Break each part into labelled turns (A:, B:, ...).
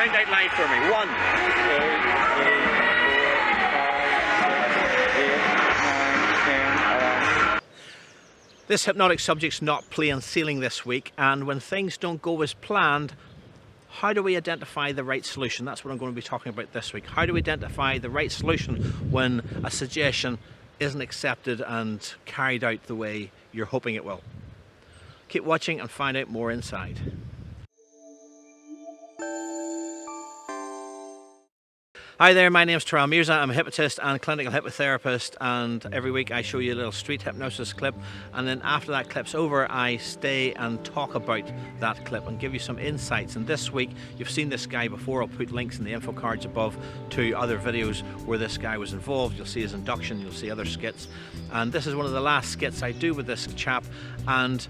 A: Count out live for me. 1, 2, 3, 4, 5, 6, 7, 8, 9, 10, 11. This hypnotic subject's not plain sailing this week, and when things don't go as planned, how do we identify the right solution? That's what I'm going to be talking about this week. How do we identify the right solution when a suggestion isn't accepted and carried out the way you're hoping it will? Keep watching and find out more inside. Hi there, my name's Turan. I'm a hypnotist and clinical hypnotherapist, and every week I show you a little street hypnosis clip, and then after that clip's over I stay and talk about that clip and give you some insights. And this week you've seen this guy before. I'll put links in the info cards above to other videos where this guy was involved. You'll see his induction, you'll see other skits, and this is one of the last skits I do with this chap, and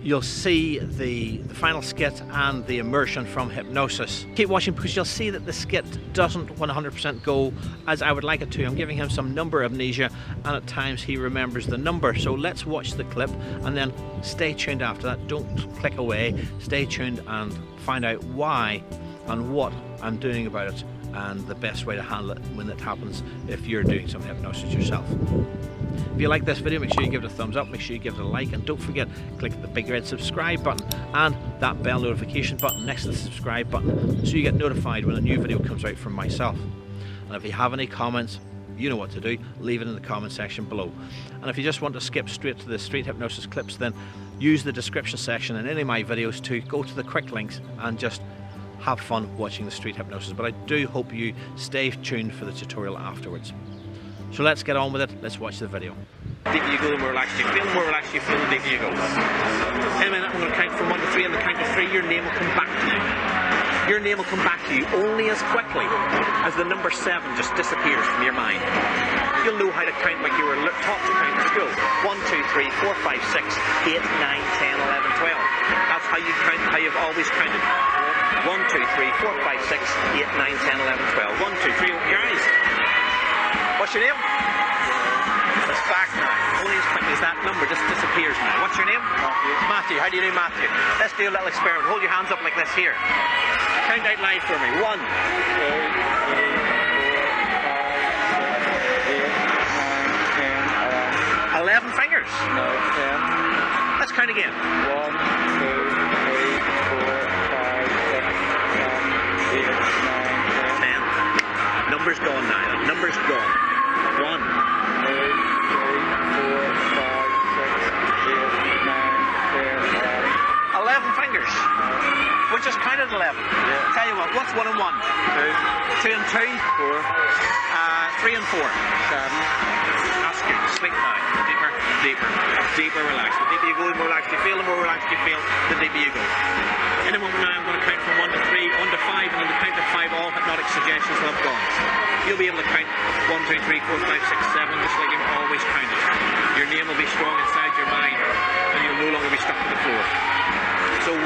A: you'll see the final skit and the immersion from hypnosis. Keep watching because you'll see that the skit doesn't 100% go as I would like it to. I'm giving him some number amnesia, and at times he remembers the number. So let's watch the clip and then stay tuned after that. Don't click away, stay tuned and find out why and what I'm doing about it, and the best way to handle it when it happens if you're doing some hypnosis yourself. If you like this video, make sure you give it a thumbs up, make sure you give it a like, and don't forget, click the big red subscribe button and that bell notification button next to the subscribe button so you get notified when a new video comes out from myself. And if you have any comments, you know what to do, leave it in the comment section below. And if you just want to skip straight to the street hypnosis clips, then use the description section in any of my videos to go to the quick links and just have fun watching the street hypnosis. But I do hope you stay tuned for the tutorial afterwards. So let's get on with it, let's watch the video. The deeper you go, the more relaxed you feel, the more relaxed you feel, the deeper you go. In a minute, I'm going to count from 1 to 3, and the count of 3, your name will come back to you. Your name will come back to you only as quickly as the number 7 just disappears from your mind. You'll know how to count like you were taught to count in school. 1, 2, 3, 4, 5, 6, 8, 9, 10, 11, 12. That's how you count, how you've always counted. 1, 2, 3, 4, 5, 6, 8, 9, 10, 11, 12. 1, 2, 3, open your eyes. What's your name? It's back now. Only as quickly as that number just disappears now. What's your name? Matthew. Matthew. How do you do Matthew? Let's do a little experiment. Hold your hands up like this here. Count out loud for me. 1, 2, 3, 4, 5, 6, 7, 8, 9, 10, 11 fingers. No, 10. Let's count again. 1, 2, 3, 4, 5, 6, 7, 8, 9, 10. 10. Number's gone now. The number's gone. 1, 2, 3, 4, 5, 6, 7, 8, 9, 10, 11. Fingers. We just counted 11. Yeah. Tell you what, what's 1 and 1? 2. 2 and 2? 4. 3 and 4? 7. That's good. Sleep now. Deeper, deeper, deeper relaxed. The deeper you go, the more relaxed you feel, the more relaxed you feel, the deeper you go. In a moment now, I'm going to count from 1 to 3, 1 to 5, and on the count of 5, all hypnotic suggestions will have gone. You'll be able to count 1, 2, 3, 4, 5, 6, 7, just like you've always counted. Your name will be strong inside your mind, and you'll no longer be stuck to the floor. So 1,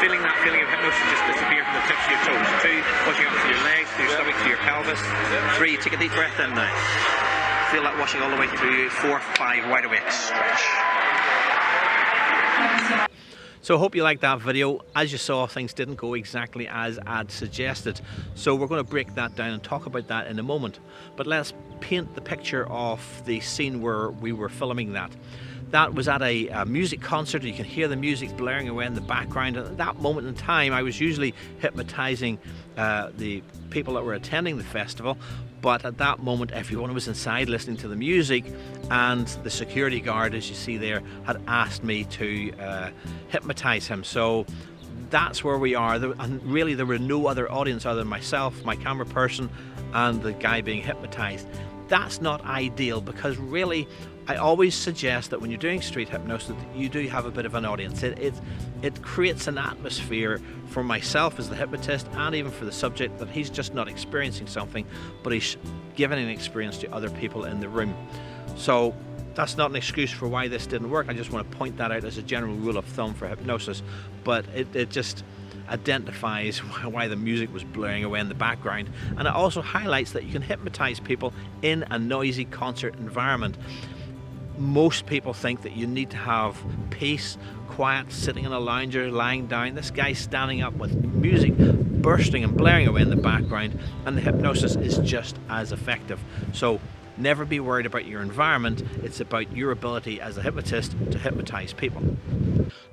A: feeling that feeling of hypnosis just disappear from the tips of your toes. 2, washing up to your legs, to your stomach, to your pelvis. 3, take a deep breath in now. Feel that washing all the way through. 4, 5, wide awake, stretch. So I hope you liked that video. As you saw, things didn't go exactly as I'd suggested. So we're going to break that down and talk about that in a moment. But let's paint the picture of the scene where we were filming that. That was at a music concert. You can hear the music blaring away in the background. And at that moment in time, I was usually hypnotizing the people that were attending the festival. But at that moment, everyone was inside listening to the music, and the security guard, as you see there, had asked me to hypnotize him. So that's where we are. And really, there were no other audience other than myself, my camera person, and the guy being hypnotized. That's not ideal, because really, I always suggest that when you're doing street hypnosis, that you do have a bit of an audience. It creates an atmosphere for myself as the hypnotist, and even for the subject, that he's just not experiencing something, but he's giving an experience to other people in the room. So that's not an excuse for why this didn't work. I just want to point that out as a general rule of thumb for hypnosis, but it just identifies why the music was blaring away in the background, and it also highlights that you can hypnotize people in a noisy concert environment. Most people think that you need to have peace, quiet, sitting in a lounger, lying down. This guy's standing up with music bursting and blaring away in the background, and the hypnosis is just as effective. So never be worried about your environment, it's about your ability as a hypnotist to hypnotize people.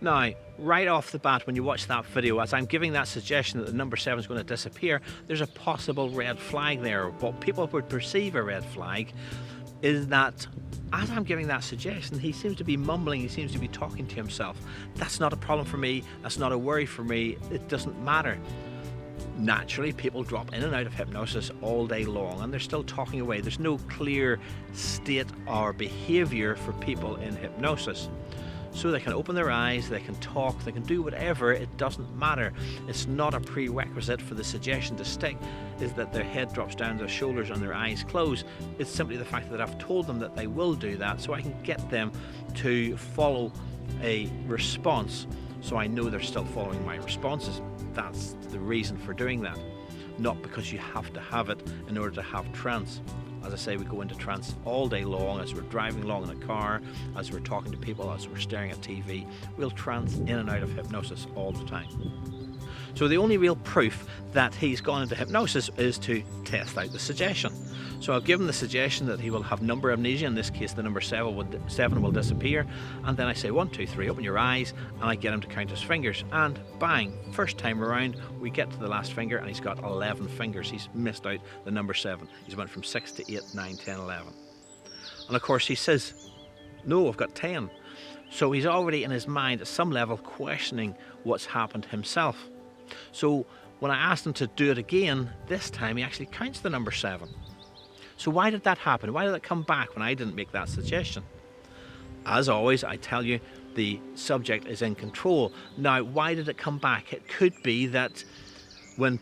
A: Now, right off the bat, when you watch that video, as I'm giving that suggestion that the number 7 is going to disappear, there's a possible red flag there. What people would perceive a red flag is that as I'm giving that suggestion, he seems to be mumbling, he seems to be talking to himself. That's not a problem for me, that's not a worry for me, it doesn't matter. Naturally, people drop in and out of hypnosis all day long and they're still talking away. There's no clear state or behavior for people in hypnosis. So they can open their eyes, they can talk, they can do whatever, it doesn't matter. It's not a prerequisite for the suggestion to stick, is that their head drops down to their shoulders and their eyes close. It's simply the fact that I've told them that they will do that, so I can get them to follow a response, so I know they're still following my responses. That's the reason for doing that, not because you have to have it in order to have trance. As I say, we go into trance all day long as we're driving along in a car, as we're talking to people, as we're staring at TV. We'll trance in and out of hypnosis all the time. So the only real proof that he's gone into hypnosis is to test out the suggestion. So I've given the suggestion that he will have number amnesia, in this case the number 7 will disappear, and then I say 1, 2, 3, open your eyes, and I get him to count his fingers, and bang, first time around we get to the last finger and he's got 11 fingers. He's missed out the number 7. He's went from 6 to 8, 9, 10, 11. And of course he says, no, I've got 10. So he's already in his mind at some level questioning what's happened himself. So when I asked him to do it again, this time he actually counts the number 7. So why did that happen? Why did it come back when I didn't make that suggestion? As always, I tell you, the subject is in control. Now, why did it come back? It could be that when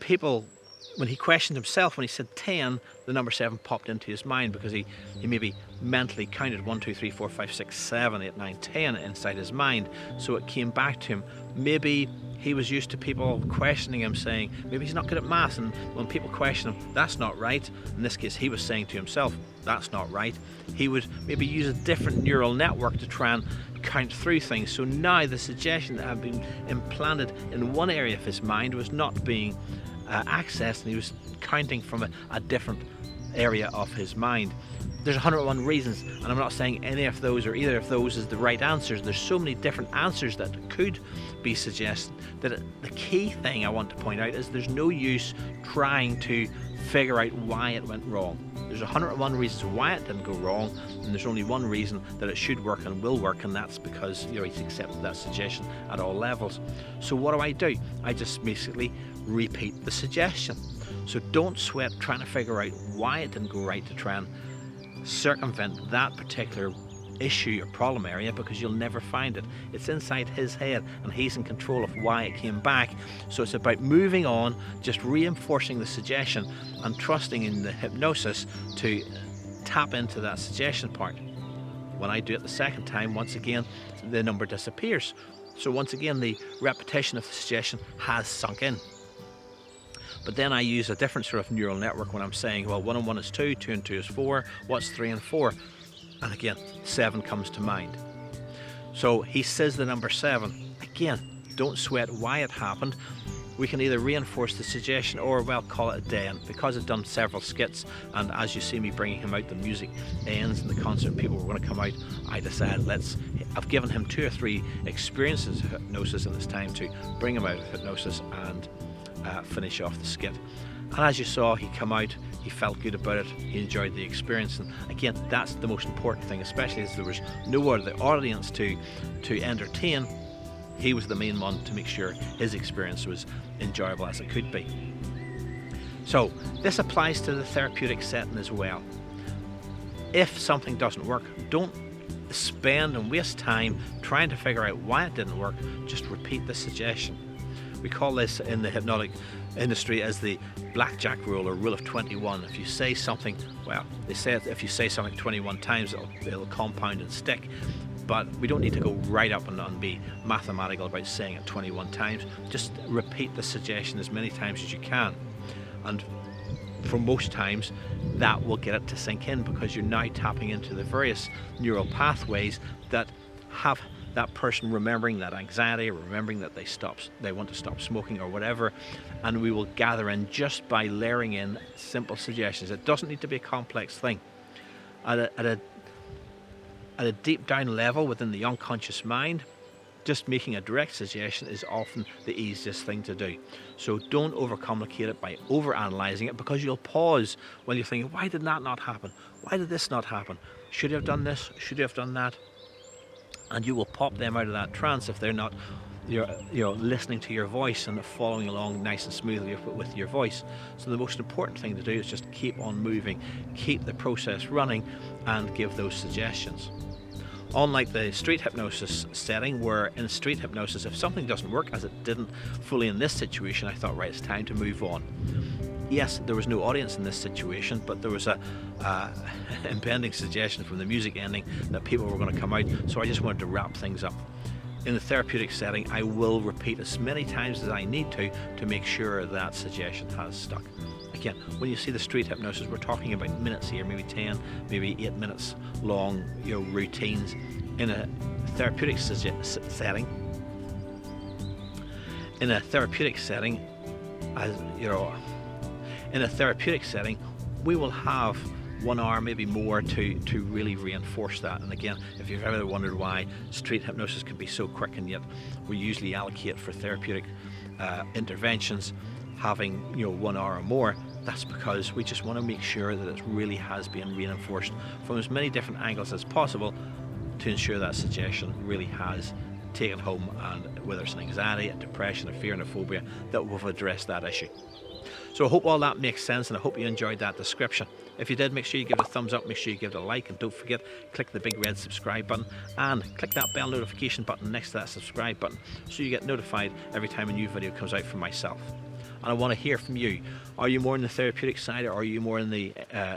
A: he questioned himself, when he said 10, the number 7 popped into his mind because he maybe mentally counted 1, 2, 3, 4, 5, 6, 7, 8, 9, 10 inside his mind. So it came back to him. Maybe he was used to people questioning him, saying maybe he's not good at maths, and when people question him, that's not right. In this case, he was saying to himself, that's not right. He would maybe use a different neural network to try and count through things. So now the suggestion that had been implanted in one area of his mind was not being accessed, and he was counting from a different area of his mind. There's 101 reasons, and I'm not saying any of those or either of those is the right answers. There's so many different answers that could be suggested that the key thing I want to point out is there's no use trying to figure out why it went wrong. There's 101 reasons why it didn't go wrong, and there's only one reason that it should work and will work, and that's because he's accepted that suggestion at all levels. So what do? I just basically repeat the suggestion. So don't sweat trying to figure out why it didn't go right to try and circumvent that particular issue or problem area, because you'll never find it. It's inside his head and he's in control of why it came back. So it's about moving on, just reinforcing the suggestion and trusting in the hypnosis to tap into that suggestion part. When I do it the second time, once again the number disappears. So once again the repetition of the suggestion has sunk in. But then I use a different sort of neural network when I'm saying, well, 1 and 1 is 2, 2 and 2 is 4, what's 3 and 4? And again, 7 comes to mind. So he says the number 7. Again, don't sweat why it happened. We can either reinforce the suggestion or, well, call it a day. And because I've done several skits, and as you see me bringing him out, the music ends and the concert people were going to come out, I decided I've given him 2 or 3 experiences of hypnosis, and it's time to bring him out of hypnosis and finish off the skit. And as you saw, he come out, he felt good about it, he enjoyed the experience, and again, that's the most important thing, especially as there was no other audience to entertain. He was the main one to make sure his experience was enjoyable as it could be. So this applies to the therapeutic setting as well. If something doesn't work, don't spend and waste time trying to figure out why it didn't work. Just repeat the suggestion. We call this in the hypnotic industry as the blackjack rule, or rule of 21. If you say something, well, they say if you say something 21 times, it'll compound and stick. But we don't need to go right up and be mathematical about saying it 21 times. Just repeat the suggestion as many times as you can. And for most times, that will get it to sink in, because you're now tapping into the various neural pathways that have that person remembering that anxiety, remembering that they want to stop smoking or whatever, and we will gather in just by layering in simple suggestions. It doesn't need to be a complex thing. At a deep down level within the unconscious mind, just making a direct suggestion is often the easiest thing to do. So don't overcomplicate it by overanalyzing it, because you'll pause while you're thinking, why did that not happen? Why did this not happen? Should you have done this? Should you have done that? And you will pop them out of that trance if they're not listening to your voice and following along nice and smoothly with your voice. So the most important thing to do is just keep on moving, keep the process running, and give those suggestions. Unlike the street hypnosis setting, where in street hypnosis, if something doesn't work, as it didn't fully in this situation, I thought, right, it's time to move on. Yes, there was no audience in this situation, but there was a impending suggestion from the music ending that people were going to come out, so I just wanted to wrap things up. In the therapeutic setting, I will repeat as many times as I need to make sure that suggestion has stuck. Again, when you see the street hypnosis, we're talking about minutes here, maybe 10, maybe 8 minutes long, routines. In a therapeutic setting, we will have 1 hour, maybe more, to really reinforce that. And again, if you've ever wondered why street hypnosis can be so quick, and yet we usually allocate for therapeutic interventions having 1 hour or more, that's because we just want to make sure that it really has been reinforced from as many different angles as possible to ensure that suggestion really has taken home, and whether it's an anxiety, a depression, a fear and a phobia, that we've addressed that issue. So I hope all that makes sense, and I hope you enjoyed that description. If you did, make sure you give it a thumbs up, make sure you give it a like, and don't forget, click the big red subscribe button and click that bell notification button next to that subscribe button so you get notified every time a new video comes out from myself. And I want to hear from you. Are you more in the therapeutic side, or are you more in the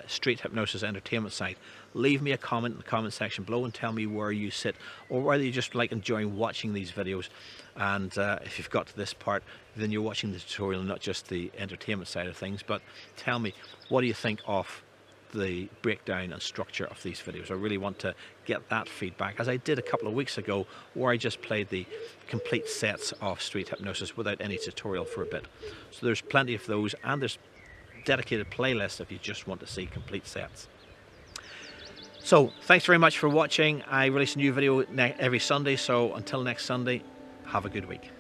A: street hypnosis entertainment side? Leave me a comment in the comment section below and tell me where you sit, or whether you just like enjoying watching these videos. And if you've got to this part, then you're watching the tutorial, not just the entertainment side of things. But tell me, what do you think of the breakdown and structure of these videos? I really want to get that feedback, as I did a couple of weeks ago, where I just played the complete sets of street hypnosis without any tutorial for a bit. So there's plenty of those, and there's dedicated playlists if you just want to see complete sets. So thanks very much for watching. I release a new video every Sunday, so until next Sunday, have a good week.